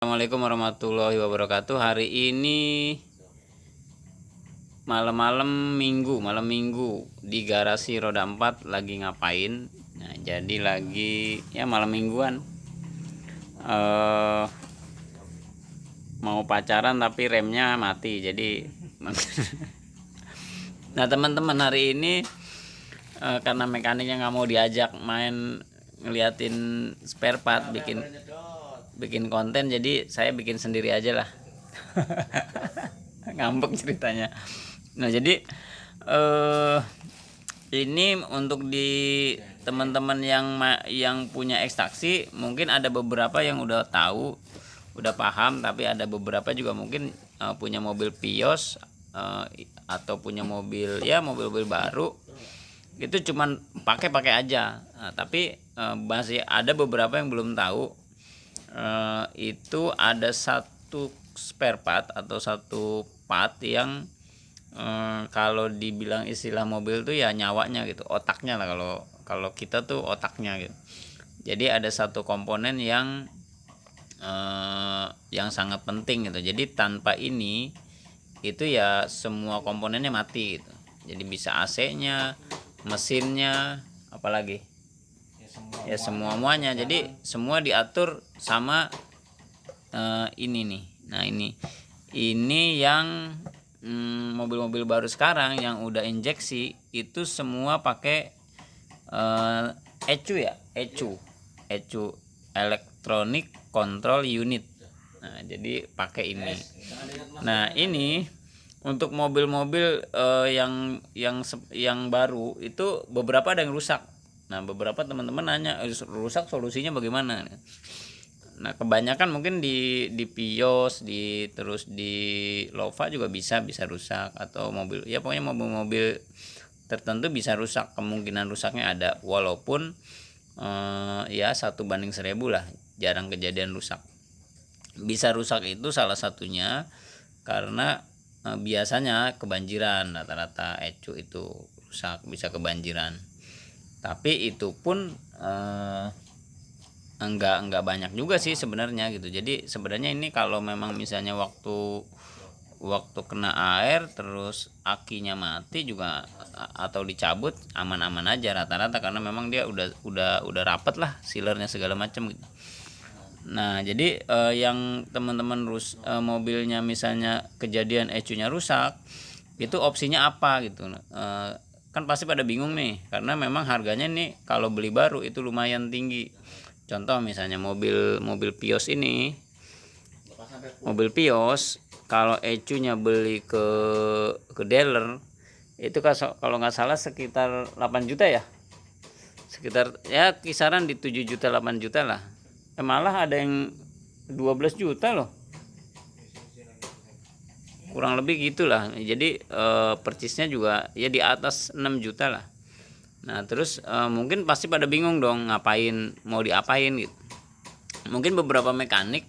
Assalamualaikum warahmatullahi wabarakatuh. Hari ini malam minggu di garasi roda 4 lagi ngapain? Nah, jadi lagi ya malam mingguan, mau pacaran tapi remnya mati. Jadi nah teman-teman, hari ini karena mekaniknya nggak mau diajak main ngeliatin spare part, bikin konten, jadi saya bikin sendiri aja lah. Ngambek ceritanya. Nah, jadi ini untuk di teman-teman yang punya ekstraksi, mungkin ada beberapa yang udah tahu, udah paham, tapi ada beberapa juga mungkin punya mobil Vios atau punya mobil mobil baru, itu cuman pakai aja. Nah, tapi masih ada beberapa yang belum tahu. Itu ada satu spare part atau satu part yang kalau dibilang istilah mobil tuh ya nyawanya gitu, otaknya lah, kalau kita tuh otaknya gitu. Jadi ada satu komponen yang sangat penting gitu. Jadi tanpa ini itu ya semua komponennya mati gitu. Jadi bisa AC-nya, mesinnya, apalagi ya semuanya. Jadi semua diatur sama ini nih. Nah, ini yang mobil-mobil baru sekarang yang udah injeksi itu semua pakai ECU Electronic Control Unit. Nah, jadi pakai ini. Nah, ini untuk mobil-mobil yang baru itu beberapa ada yang rusak. Nah, beberapa teman-teman nanya, rusak solusinya bagaimana? Nah, kebanyakan mungkin di Vios, terus di Lova juga bisa rusak, atau mobil ya pokoknya mobil-mobil tertentu bisa rusak, kemungkinan rusaknya ada, walaupun ya 1/1000 lah, jarang kejadian rusak. Bisa rusak itu salah satunya karena biasanya kebanjiran, rata-rata ECU itu rusak, bisa kebanjiran. Tapi itu pun enggak banyak juga sih sebenarnya gitu. Jadi sebenarnya ini kalau memang misalnya waktu kena air terus akinya mati juga atau dicabut, aman-aman aja rata-rata, karena memang dia udah rapet lah sealernya segala macam gitu. Nah, jadi yang teman-teman mobilnya misalnya kejadian ECU-nya rusak, itu opsinya apa gitu. Kan pasti pada bingung nih, karena memang harganya nih kalau beli baru itu lumayan tinggi. Contoh misalnya mobil Vios ini, mobil Vios kalau ECU-nya beli ke dealer itu kalau nggak salah sekitar 8 juta ya, sekitar ya kisaran di 7 juta 8 juta lah. Malah ada yang 12 juta loh, kurang lebih gitulah. Jadi percisnya juga ya di atas 6 juta lah. Nah, terus mungkin pasti pada bingung dong, mau diapain gitu. Mungkin beberapa mekanik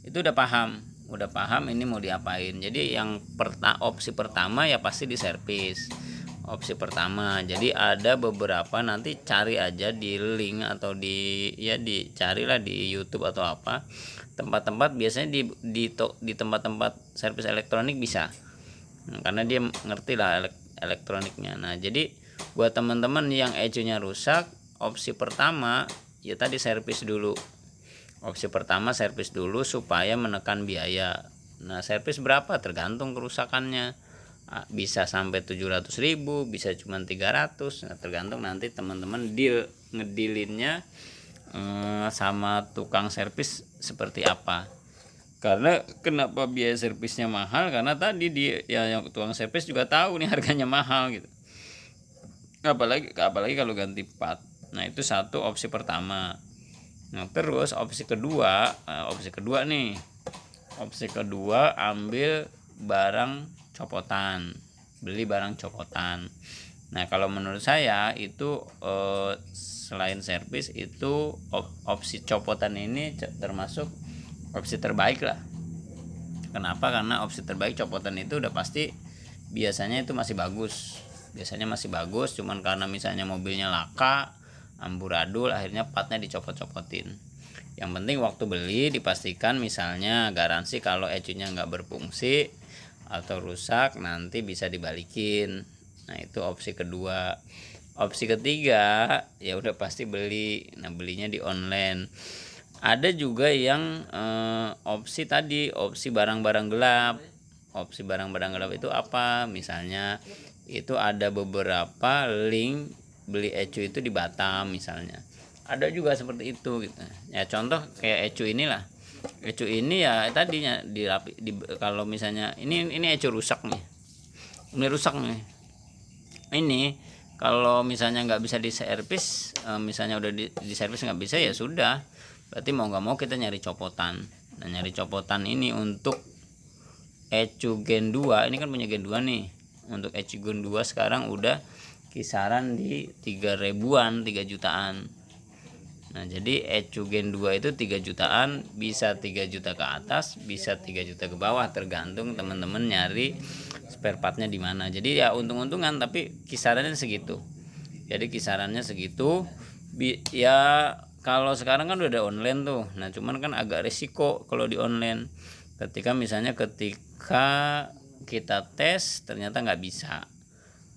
itu udah paham ini mau diapain. Jadi yang opsi pertama ya pasti diservis. Opsi pertama. Jadi ada beberapa, nanti cari aja di link atau dicarilah di YouTube atau apa. Tempat-tempat biasanya di tempat-tempat servis elektronik bisa. Karena dia ngerti lah elektroniknya. Nah, jadi buat teman-teman yang ECU-nya rusak, opsi pertama ya tadi servis dulu. Opsi pertama servis dulu supaya menekan biaya. Nah, servis berapa tergantung kerusakannya. Bisa sampai 700.000, bisa cuma 300. Nah, tergantung nanti teman-teman ngedealinnya sama tukang servis seperti apa. Karena kenapa biaya servisnya mahal? Karena tadi yang tukang servis juga tahu nih harganya mahal gitu. Apalagi kalau ganti part. Nah, itu satu opsi pertama. Nah, terus opsi kedua nih. Opsi kedua, ambil barang copotan. Beli barang copotan. Nah, kalau menurut saya itu selain servis itu opsi copotan ini termasuk opsi terbaik lah. Kenapa? Karena opsi terbaik copotan itu udah pasti biasanya itu masih bagus. Cuman karena misalnya mobilnya laka, amburadul, akhirnya partnya dicopot-copotin. Yang penting waktu beli dipastikan misalnya garansi kalau ecunya nggak berfungsi atau rusak nanti bisa dibalikin. Nah itu opsi kedua. Opsi ketiga ya udah pasti beli. Nah belinya di online. Ada juga yang opsi tadi, opsi barang-barang gelap. Opsi barang-barang gelap itu apa? Misalnya itu ada beberapa link beli ecu itu di Batam misalnya. Ada juga seperti itu gitu. Ya contoh kayak ecu inilah. Ecu ini ya tadinya kalau misalnya ini ecu rusak nih. Ini rusak nih. Ini kalau misalnya nggak bisa diservis, misalnya udah diservis nggak bisa ya sudah. Berarti mau nggak mau kita nyari copotan. Nah nyari copotan ini untuk ecu Gen 2 ini kan punya Gen 2 nih. Untuk ecu Gen 2 sekarang udah kisaran di 3 ribuan, 3 jutaan. Nah jadi ecu Gen 2 itu 3 jutaan, bisa 3 juta ke atas, bisa 3 juta ke bawah, tergantung teman-teman nyari spare partnya di mana. Jadi ya untung-untungan, tapi kisarannya segitu. Jadi kisarannya segitu. Ya kalau sekarang kan udah ada online tuh. Nah cuman kan agak risiko kalau di online. Ketika kita tes ternyata nggak bisa.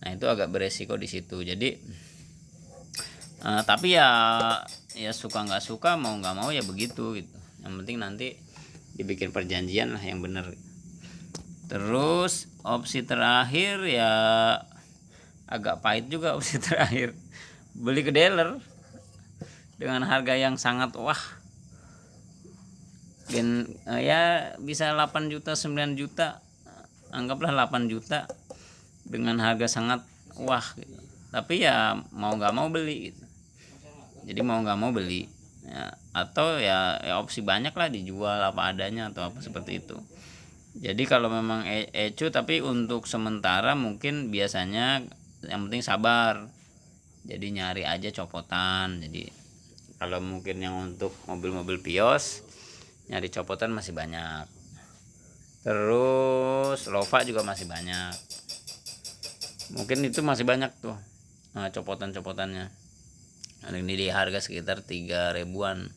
Nah itu agak beresiko di situ. Jadi tapi ya suka nggak suka, mau nggak mau ya begitu gitu. Yang penting nanti dibikin perjanjian lah yang bener. Terus opsi terakhir ya agak pahit juga opsi terakhir, beli ke dealer dengan harga yang sangat wah. Dan ya bisa 8 juta 9 juta, anggaplah 8 juta dengan harga sangat wah gitu. Tapi ya mau nggak mau beli gitu. Jadi mau nggak mau beli ya, atau ya opsi banyak lah, dijual apa adanya atau apa seperti itu. Jadi kalau memang ecu, tapi untuk sementara mungkin biasanya yang penting sabar, jadi nyari aja copotan. Jadi kalau mungkin yang untuk mobil-mobil Vios nyari copotan masih banyak, terus Lova juga masih banyak, mungkin itu masih banyak tuh copotan-copotannya. Ini di harga sekitar 3 ribuan.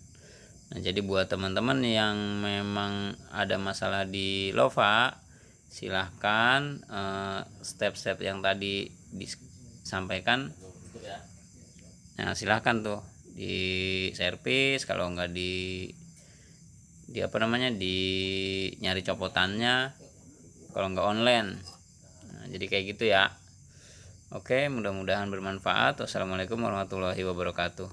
Nah jadi buat teman-teman yang memang ada masalah di Lova, silahkan step-step yang tadi disampaikan, nah silahkan tuh di servis. Kalau nggak di nyari copotannya, kalau nggak online. Nah, jadi kayak gitu ya. Oke, mudah-mudahan bermanfaat. Wassalamualaikum warahmatullahi wabarakatuh.